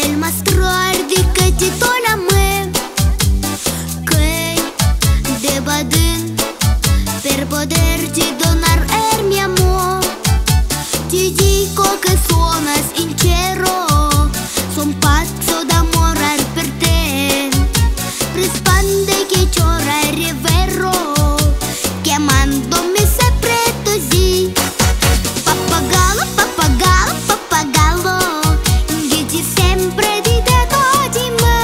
El mastro ardicăti tola mă Căi de badân Per poterti donar mia amor Ti dico che suonas in cielo Son pazzo d'amore per te Risponde che c'ora è vero Chiamandomi sempre così Pappagallo, pappagallo, pappagallo Dici sempre di te di me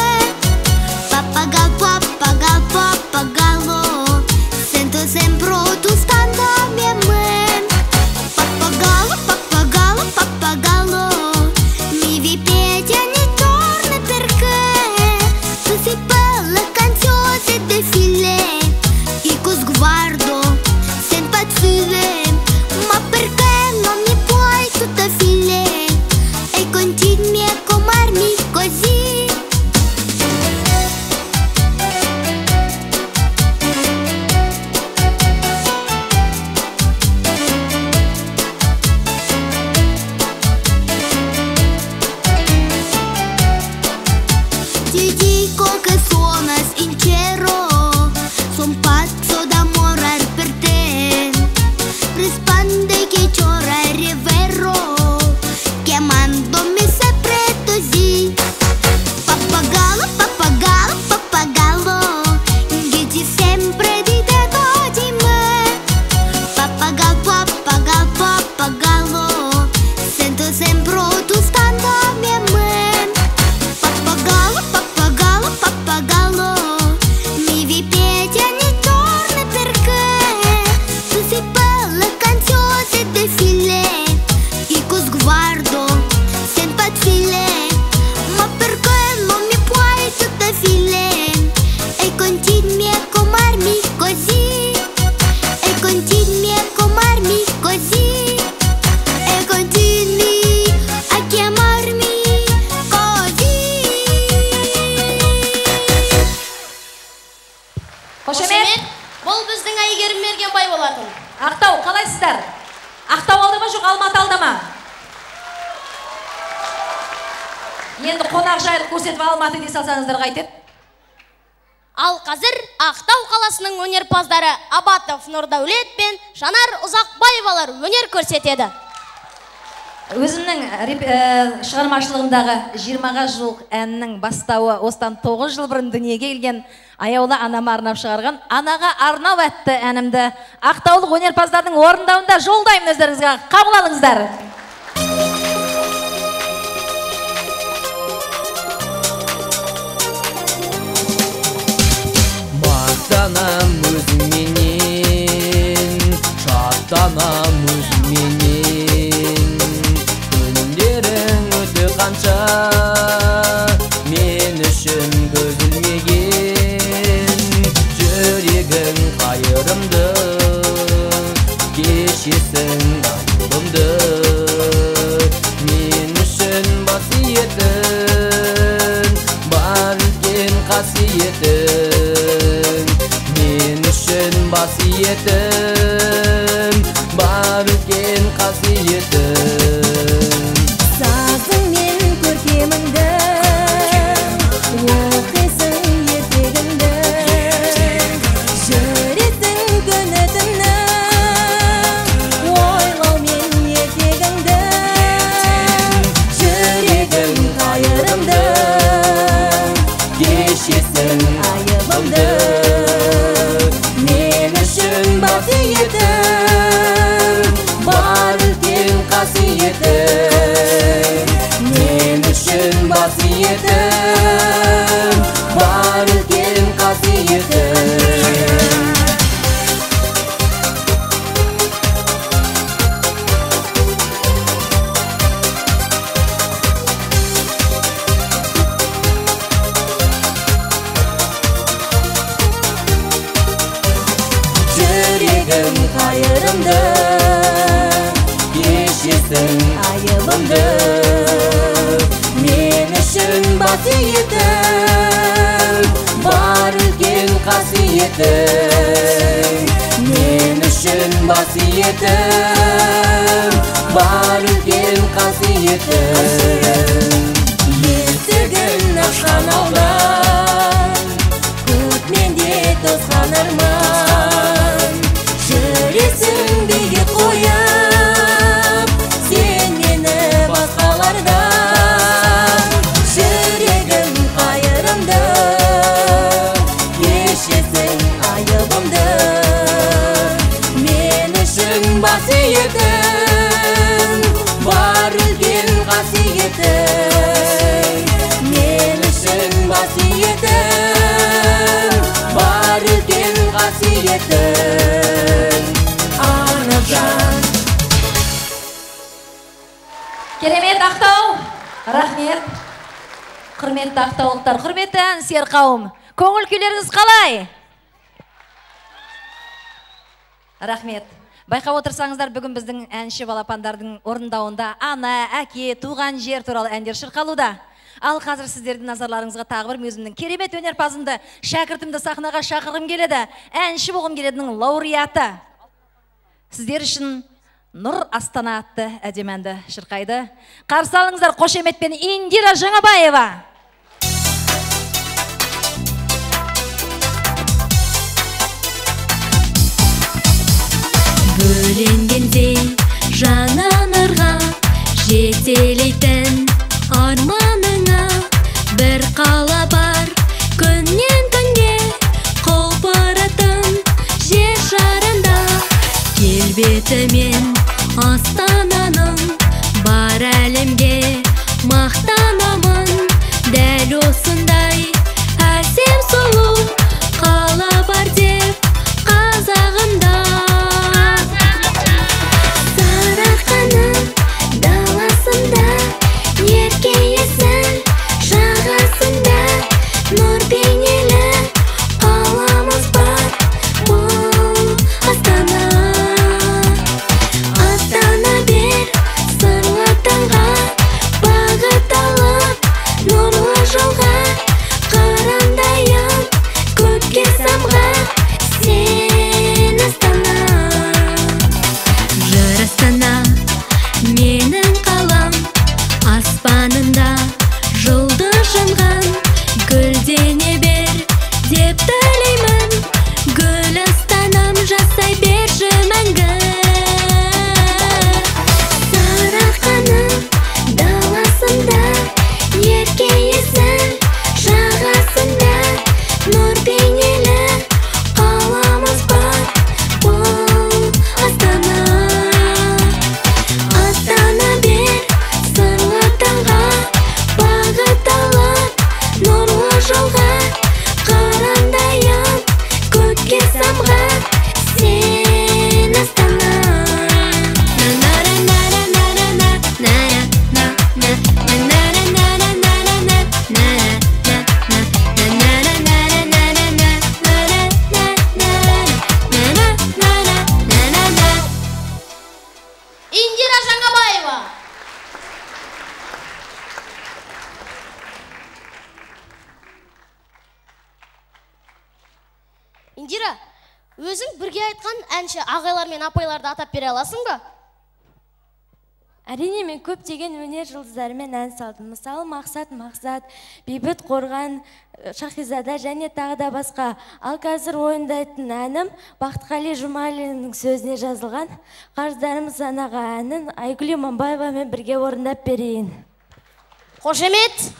Pappagallo, pappagallo, pappagallo Sento sempre tu stando a mia mente Pappagallo, pappagallo, pappagallo Mi vi piace ogni giorno perché Tu sei bella, canziosa e defile E con sguardo sei impazzire Ma perché non mi puoi tutta file E continui a comarmi così Ti dico che suonas in cielo Son pazzo d'amore per te Risponde che c'ora è vero Chiamandomi sempre così Pappagallo, pappagallo, pappagallo Dici sempre di te di me Pappagallo, pappagallo, pappagallo Sento sempre tu stando a mia mente Pappagallo, pappagallo, pappagallo Mi vi piace ogni giorno perché Tu sei bella, canziosa e defile E con sguardo sei impazzire Ma perché non mi puoi tutta file E continui a comarmi così E continui a comarmi così E continui a chiamarmi così Қошемет, Бұл біздің Әйгерім Мергенбай болатын. Ақтау, қалайсыздар? Ақтау алды ма, жоқ Алматы алды ма? Енді қонақ жайлы көрсетіп Алматы дей салсаңыздар қайтеді? Ал қазір Ақтау қаласының өнерпаздары Абатов Нұрдәулет пен Жанар Ұзақбаевалар өнер көрсетеді. Өзімнің шығармашылығымдағы 20-ға жуық әннің бастауы осыдан 9 жыл бұрын дүниеге келген аяулы анама арнап шығарған Анаға арнау атты әнімді ақтаулық өнерпаздардың орындауында жолдаймын өздеріңізге. Қабыл алыңыздар. Мақтанам өзіңменен, шаттанам өзіңменен Күндерің өте қанша мен үшін көзілмеген Жүрегің қайырымды кешесің айыбымды Мен үшін басиетің бар үлкен қасиетің Мен үшін басиетің бар үлкен қасиетің Сазың мен көркеміңді оқисың ертегіңді жүресің күні түні ойлаумен ертегіңді жүрегің қайырымды кешесің айыбымды мен үшін басиетің бар үлкен қасиетің мен үшін басиетің бар үлкен қасиетің жүрегім қайырымды кешесің айыбымды мен үшін басиетің бар үлкен қасиетің мен үшін басиетің бар үлкен қасиетің Мен үшін Vasiyetің бар үлкен қасиетің Анажан. Керемет Ақтау, рахмет. Құрметті ақтаулықтар, құрметті әнсүйер қауым, көңіл күйлеріңіз қалай? Рахмет. Байқап отырсаңыздар, бүгін біздің әнші балапандардың орындауында ана, әке, туған жер туралы әндер шырқалуда. Ал қазір сіздердің назарларыңызға тағы бір өзімнің керемет өнерпазымды, шәкіртімді сахнаға шақырғым келеді. Әнші болғым келедінің лауреаты. Сіздер үшін Нұр Астана атты әдемі әнді шырқайды. Қарсы алыңыздар қошеметпен Индира Жаңабаева. Бөленгендей жана нұрға жетелейтін арманыңа бір қала бар күннен күнге құлпыратын жер шарында келбетімен Астананың бар әлемге мақтанамын дәл осындай әсем сұлу қала бар деп қазағымда Сарыарқаның даласында ерке есіл жағасында нұр бейнелі қаламыз бар бұл Астана Астана бер сырлы таңға бағыт алып нұрлы жолға қырандайын көкке самғап сен Астана Жыр Астана менің қалам аспанында жұлдыз жанған гүлдене бер деп тілеймін гүл Астанам жасай берші мәңгі Сарыарқаның даласында ерке есіл жағасында нұр бейнелі қаламыз бар бұл Астана Астана бер сырлы таңға бағыт алып нұрлы жолға қырандайын көкке самғап сен Астана Индира Жаңабаева. Индира, өзің бірге айтқан әнші ағайлар мен апайларды атап бере аласың ба? Әрине, мен көптеген өнер жұлдыздарымен ән салдым. Мысалы, Мақсат, Бейбіт Қорған, Шахизада және тағы да басқа. Ал қазір ойындайтын әнім Бақтықали Жұмалиннің сөзіне жазылған Қарыздарымыз анаға әнін Айгүл Иманбаевамен бірге орындап берейін. Қошемет.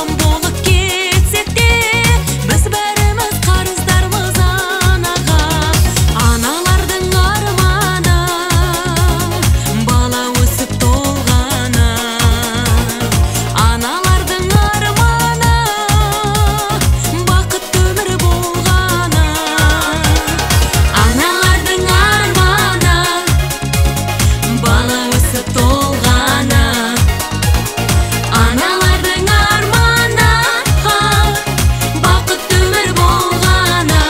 адам болып кетсек те, біз бәріміз қарыздармыз анаға. Аналардың арманы бала өсіп толғаны. Аналардың арманы бақытты өмір болғаны. Аналардың арманы бала өсіп толғаны. Аналардың арманы бақытты өмір болғаны.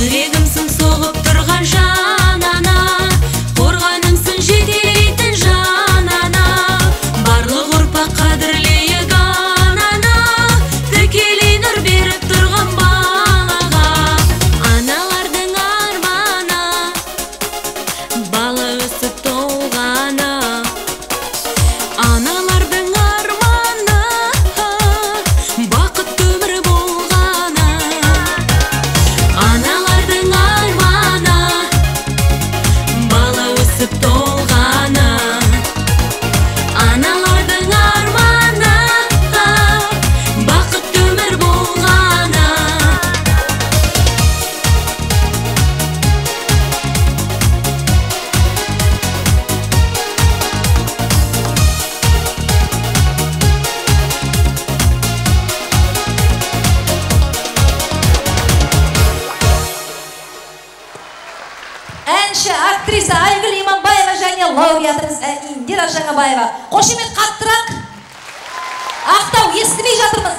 Жүрегімсің соғып тұрған жан ана, қорғанымсың жетелейтін жан ана. Барлық ұрпақ қадірлейік ананы, тікелей нұр беріп тұрған балаға. Аналардың арманы бала өсіп толғаны. Аналардың арманы бақытты өмір болғаны. Аналардың арманы бала өсіп толғаны. Аналардың арманы бақытты өмір болғаны. Әнші, актриса Айгүл Иманбаева және лауреатымыз Индира Жаңабаева. Қошемет қаттырақ. Ақтау, естімей жатырмыз.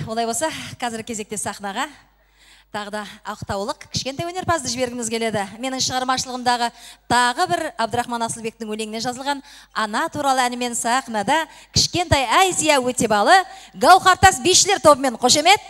Олай болса, қазіргі кезекте сахнаға тағы да ақтаулық кішкентай өнерпазды жібергіміз келеді. Менің шығармашылығымдағы тағы бір Абдрахман Асылбектің өлеңіне жазылған ана туралы әнімен сахнада кішкентай Айзия Өтебалы Гауһартас бишілер тобымен қошемет.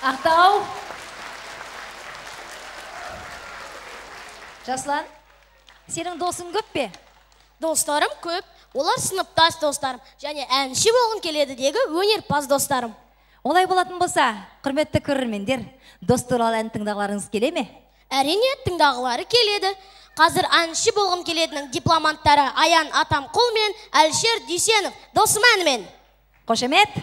Ақтау. Жаслан, сенің досың көп пе? Достарым көп. Олар сыныптас достарым. Және әнші болғым келеді дегі өнерпаз достарым. Олай болатын болса, құрметті көрермендер, дос туралы ән тыңдағыларыңыз келе ме? Әрине тыңдағылары келеді. Қазір әнші болғым келедінің дипломанттары Аян Атамқұл мен Әлшер Дүйсенов досым әнімен. Қошемет.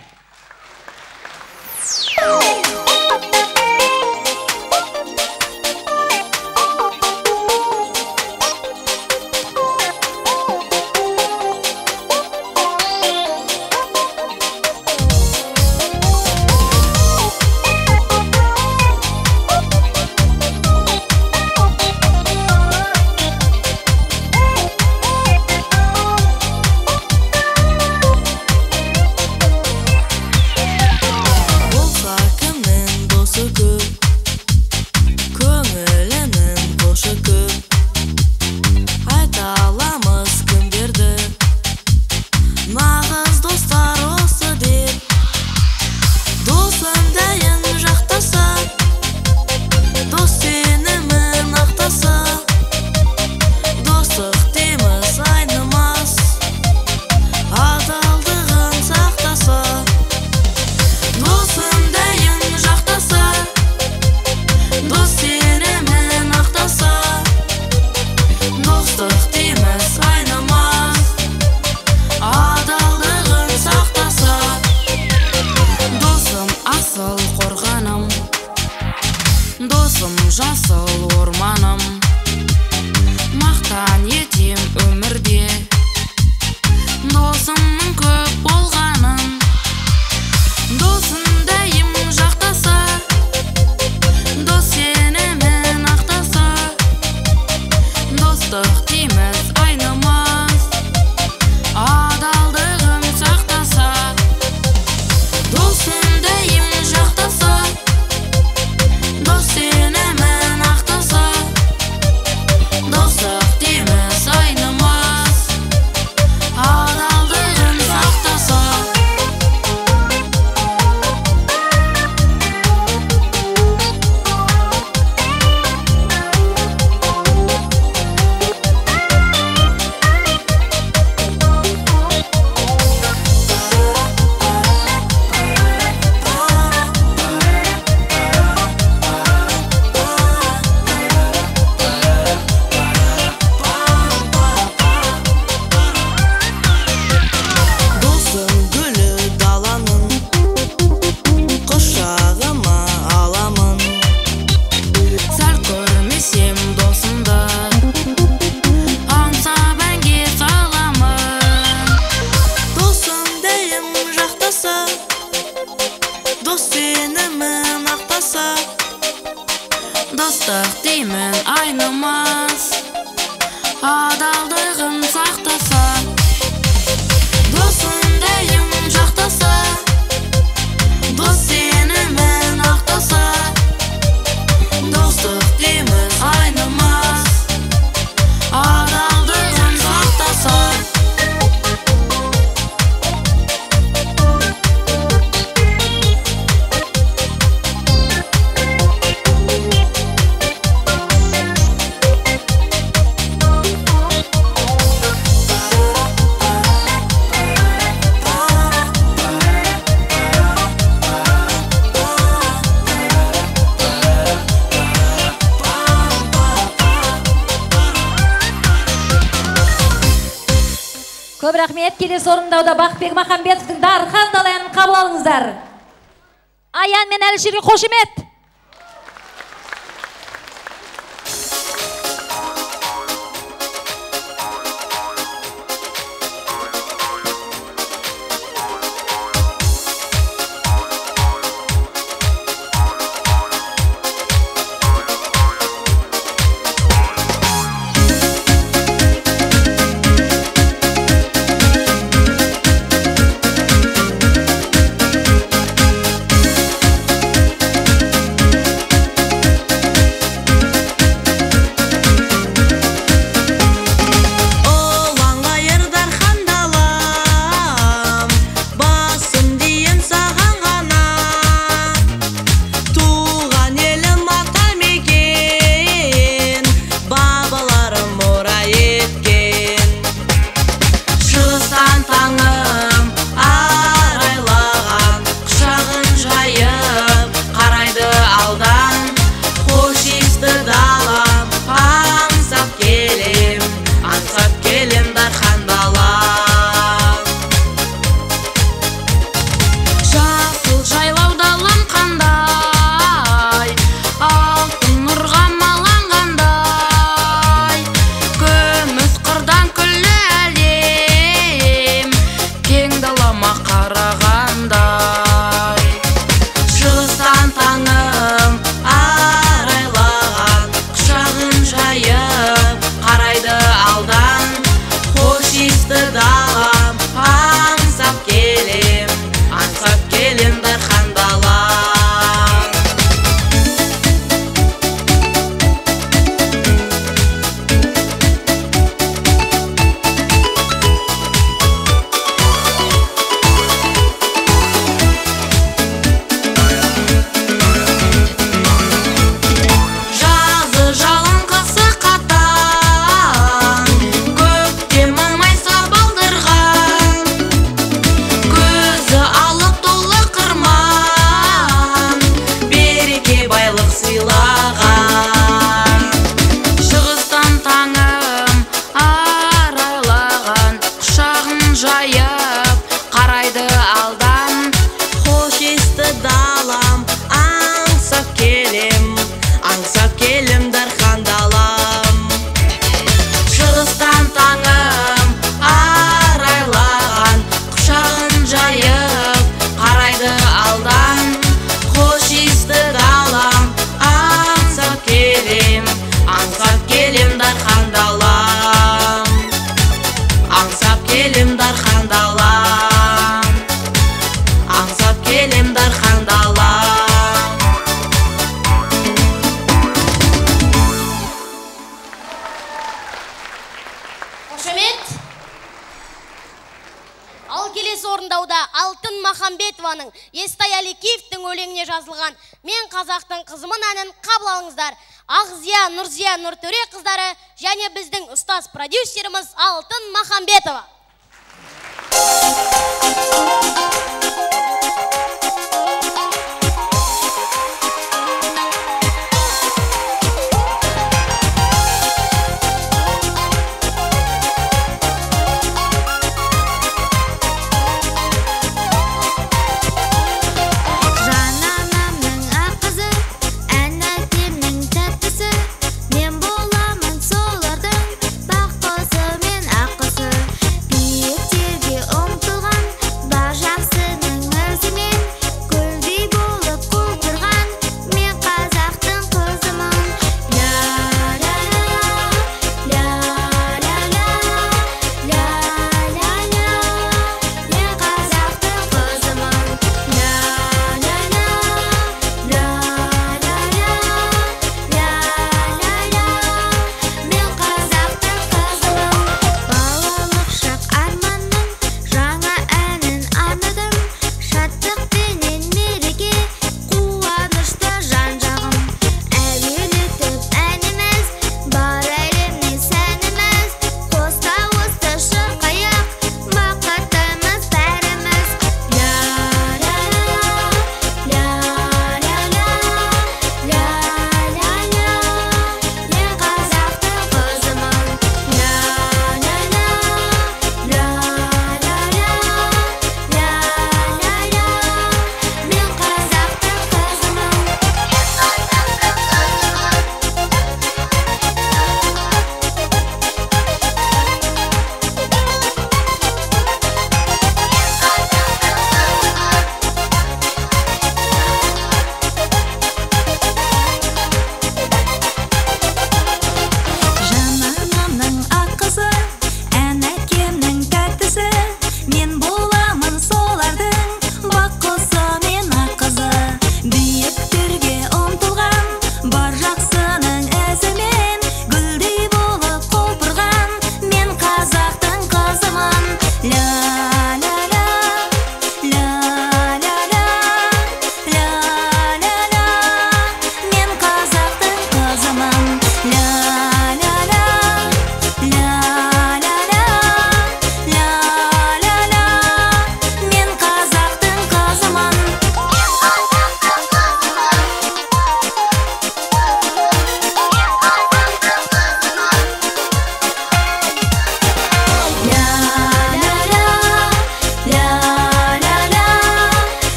Көп рахмет. Келесі орындауда Бақытбек Махамбетовтың Дархан Дала әнін қабыл алыңыздар. Аян мен Әлішерге қошемет. таңым арайлаған, құшағын жайып қарайды алдан. Хош иісті далам, аңсап келем дархан далам. Жазы жалын, қысы қатаң, көктем майса балдырған, көзі алып толы қырман, береке байлық сыйлаған. Шығыстан таңым арайлаған, құшағын жайып қарайды алдан. Хош иісті далам, аңсап келем дархан далам. Шығыстан таңым арайлаған, құшағын жайып қарайды алдан. Хош иісті далам, аңсап келем дархан далам. Аңсап келем дархан далам. Аңсап келем дархан далам. Қошемет. Ал келесі орындауда Алтын Махамбетованың Естай Алекеевтің өлеңіне жазылған «Мен қазақтың қызымын» әнін қабыл алыңыздар. Ақзия, Нұрзия, Нұртөре қыздары және біздің ұстаз продюсеріміз Алтын Махамбетова. Жананамның ақызы, ән әкемнің тәттісі, мен боламын солардың бақ қызы мен ақ қызы.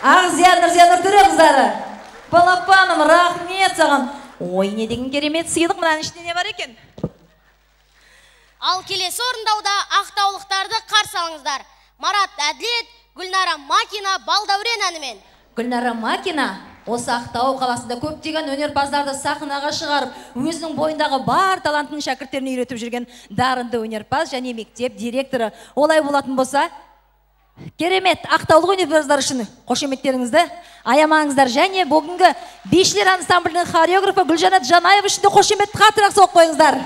Ақзия Нұртөре қыздары. Балапаным, рахмет саған. Ой, не деген керемет сыйлық, мынаның ішінде не бар екен? Ал келесі орындауда ақтаулықтарды қарсы алыңыздар. Марат Әділет, Гүлнара Макина, Балдәурен әнімен. Гүлнара Макина осы Ақтау қаласында көптеген өнерпаздарды сахнаға шығарып, өзінің бойындағы бар талантын шәкірттеріне үйретіп жүрген дарынды өнерпаз және мектеп директоры. Олай болатын болса, керемет ақтаулық өнерпаздар үшін қошеметтеріңізді аямаңыздар. Және бүгінгі бишілер ансамблінің хореографы Гүлжанат Жанаев үшін де қошемет қатырақ соғып қойыңыздар.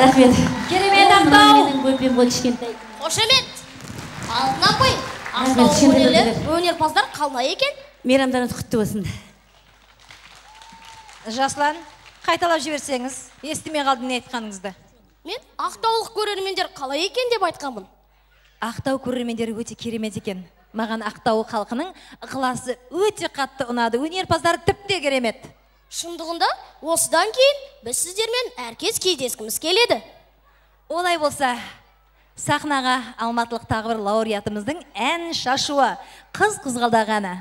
Рахмет. Керемет Ақтау. Қошемет. Алтын апай, Ақтау өнерпаздар қалай екен? Мейрамдарыңыз құтты болсын. Жаслан, қайталап жіберсеңіз, естімей қалдым не айтқаныңызды. Мен ақтаулық көрермендер қалай екен деп айтқанмын. Ақтау көрермендері өте керемет екен. Маған Ақтау халқының ықыласы өте қатты ұнады. Өнерпаздар тіпті керемет. Шындығында, осыдан кейін біз сіздермен әркез кездескіміз келеді. Олай болса, сахнаға алматылық тағы бір лауреатымыздың ән шашуы, қыз қызғалдағаны.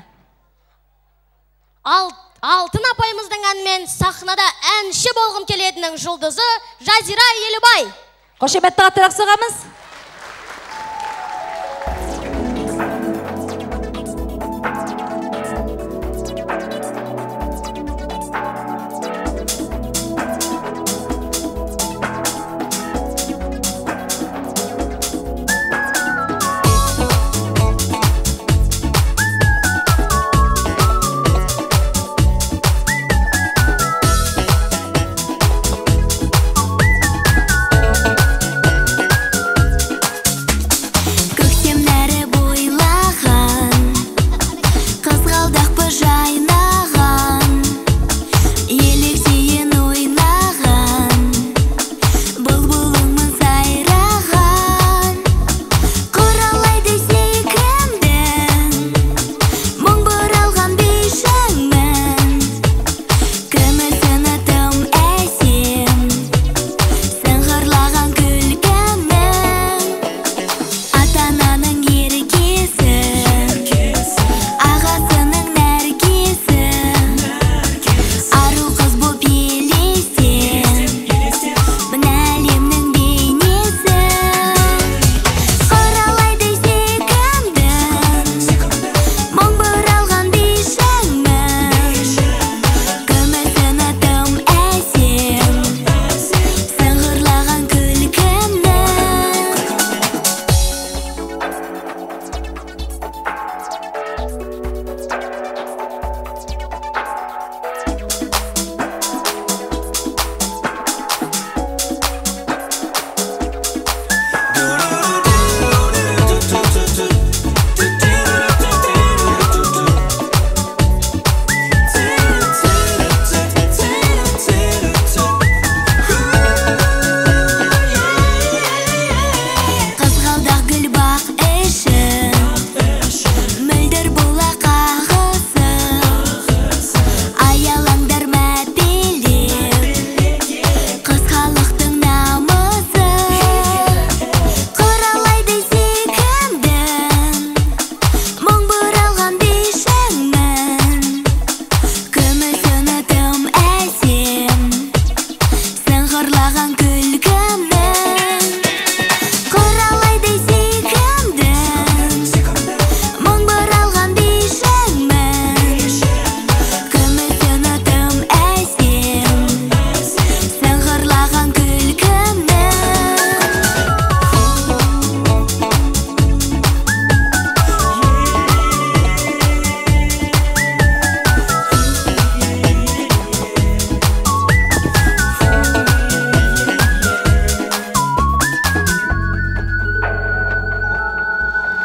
Алтын апайымыздың әнімен сахнада әнші болғым келедінің жұлдызы Жазира Елубай. Қошеметті қаттырақ соғамыз.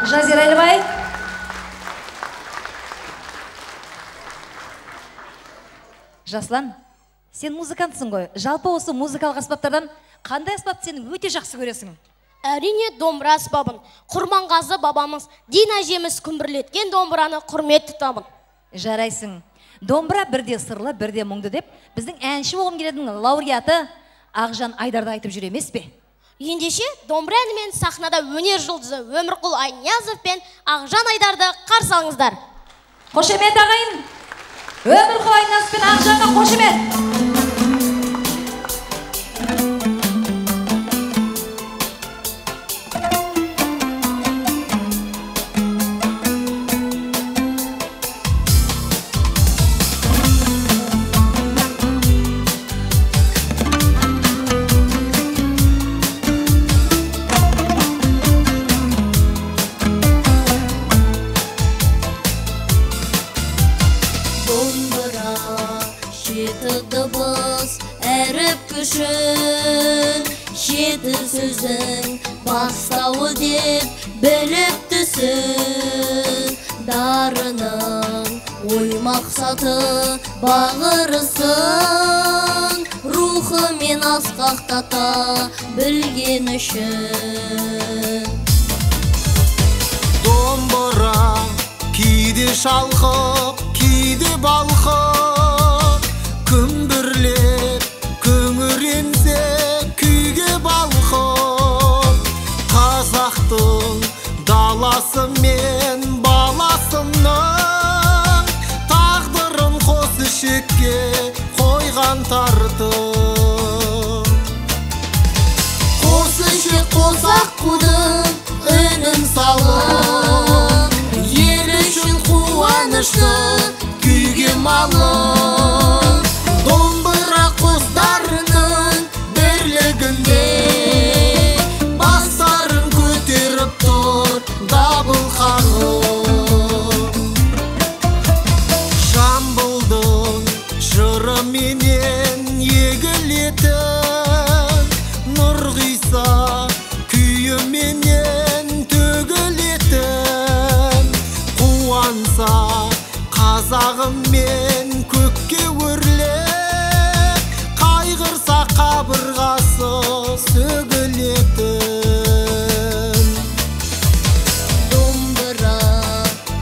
Жазира Елубай. Жаслан, сен музыкантсың ғой. Жалпы осы музыкалық аспаптардан қандай аспапты сен өте жақсы көресің? Әрине домбыра аспабын. Құрманғазы бабамыз, Дин әжеміз күмбірлеткен домбыраны құрмет тұтамын. Жарайсың. Домбыра бірде сырлы, бірде мұңды деп, біздің әнші болғым келетін лауреаты Ақжан Айдарды айтып жүр емес пе? Ендеше домбыра әнімен сахнада өнер жұлдызы Өмірқұл Айниязов пен Ақжан Айдарды қарсы алыңыздар. Қошемет ағайын. Өмірқұл Айниязов пен Ақжанға қошемет. Жеті сөзің бастауы деп біліп түсін, дарының ой мақсаты бағырысын, рухы мен асқақтата білген үшін. домбыра кейде шалқып кейде балқып күмбірлеп күңіренсе күйге балқып қазақтың даласы мен баласының тағдырын қос ішекке қойған тартып қос ішек қос аққудың үнін салып ел үшін қуанышты күйге малып домбыра қостарының бірлігінде бастарын көтеріп тұр дабыл қағып жамбылдың жыры менен егілетін нұрғиса күйі менен төгілетін қуанса қазағым мен көкке өрлеп қайғырса қабырғасы сөгілетін домбыра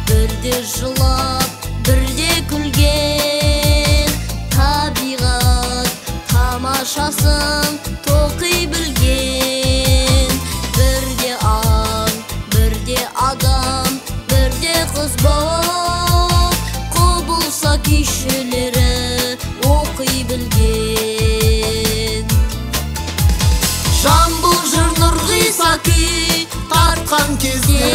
бірде жылап бірде күлген табиғат тамашасын тоқи білген бірде аң бірде адам бірде қыз болып құбылса күйшілері оқи білген жамбыл жыр нұрғиса күй тартқан кезде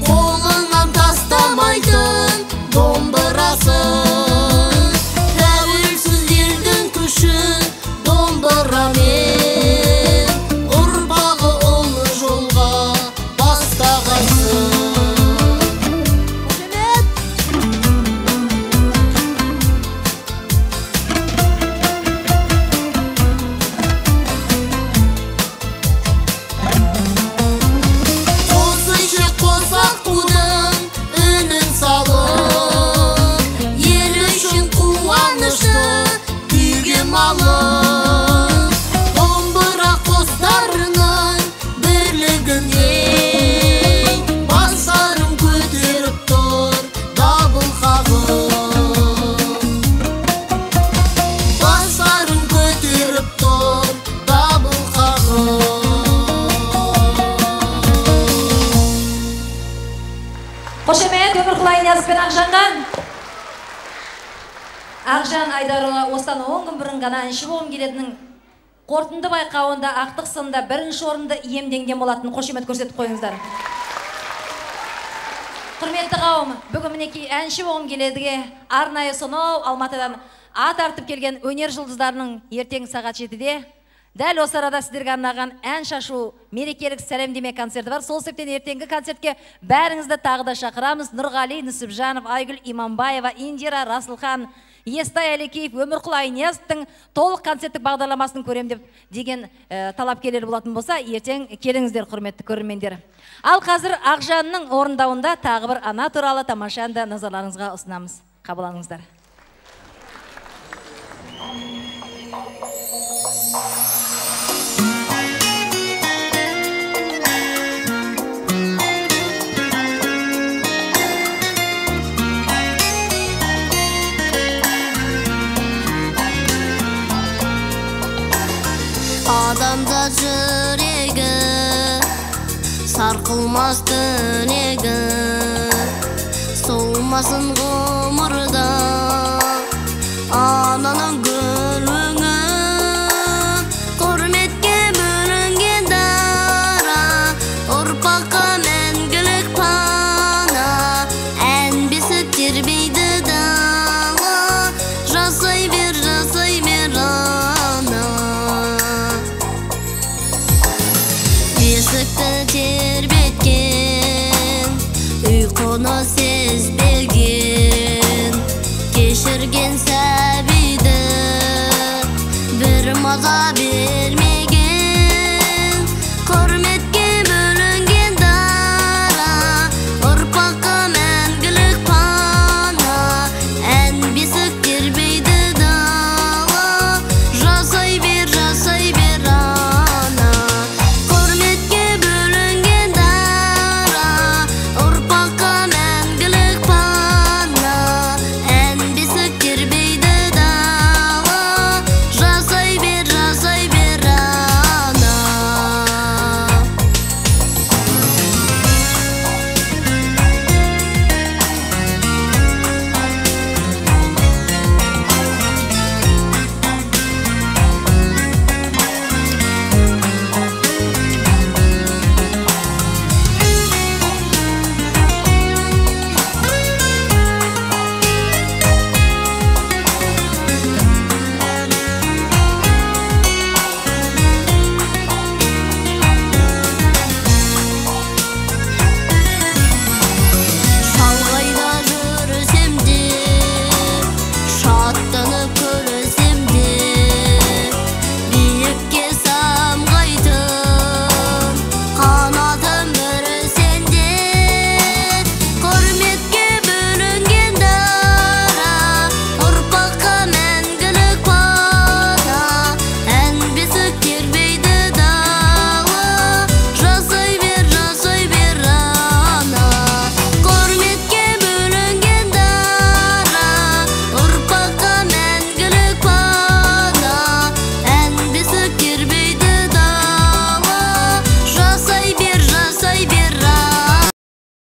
қолынан тастамайтын домбырасын тәуелсіз елдің күшін домбырамен ұрпағы ұлы жолға бастағайсың. Қос ішек қос аққудың үнін салып ел үшін қуанышты күйге малып домбыра қостарының бірлігінде бастарын көтеріп тұр дабыл қағып бастарын көтеріп тұр дабыл қағып Қошемет Өмірқұл Айнияз бен Ақжанға. Ақжан Айдарұлы осыдан 10 күн бұрын ғана әнші болғым келетінін қорытынды байқауында ақтық сында бірінші орынды иемденген болатын. Қошемет көрсетіп қойыңыздар. Құрметті қауым, бүгін мінекей әнші болғым келедіге арнайы сонау Алматыдан ат артып келген өнер жұлдыздарының ертең сағат 7-де дәл осы арада сіздерге арнаған ән шашу мерекелік сәлемдеме концерті бар. Сол себептен ертеңгі концертке бәріңізді тағы да шақырамыз. Нұрғали Нүсіпжанов, Айгүл Иманбаева, Индира Расылхан, Естай Әлекеев, Өмірқұл Айнияздың толық концерттік бағдарламасын көрем деген талап келер болатын болса, ертең келіңіздер құрметті көрермендер. Ал қазір Ақжанның орындауында тағы бір ана туралы тамаша әнді назарларыңызға ұсынамыз. Қабылдаңыздар. Адамзат жүрегі сарқылмас тілегі солмасын ғұмырда ананың гүл өңі құрметке бөлінген дара ұрпаққа мәңгілік пана ән бесік тербейді дала жасай бер ана бесікті тербеткен ұйқыны сезбеген кешірген сәбиді бір маза берме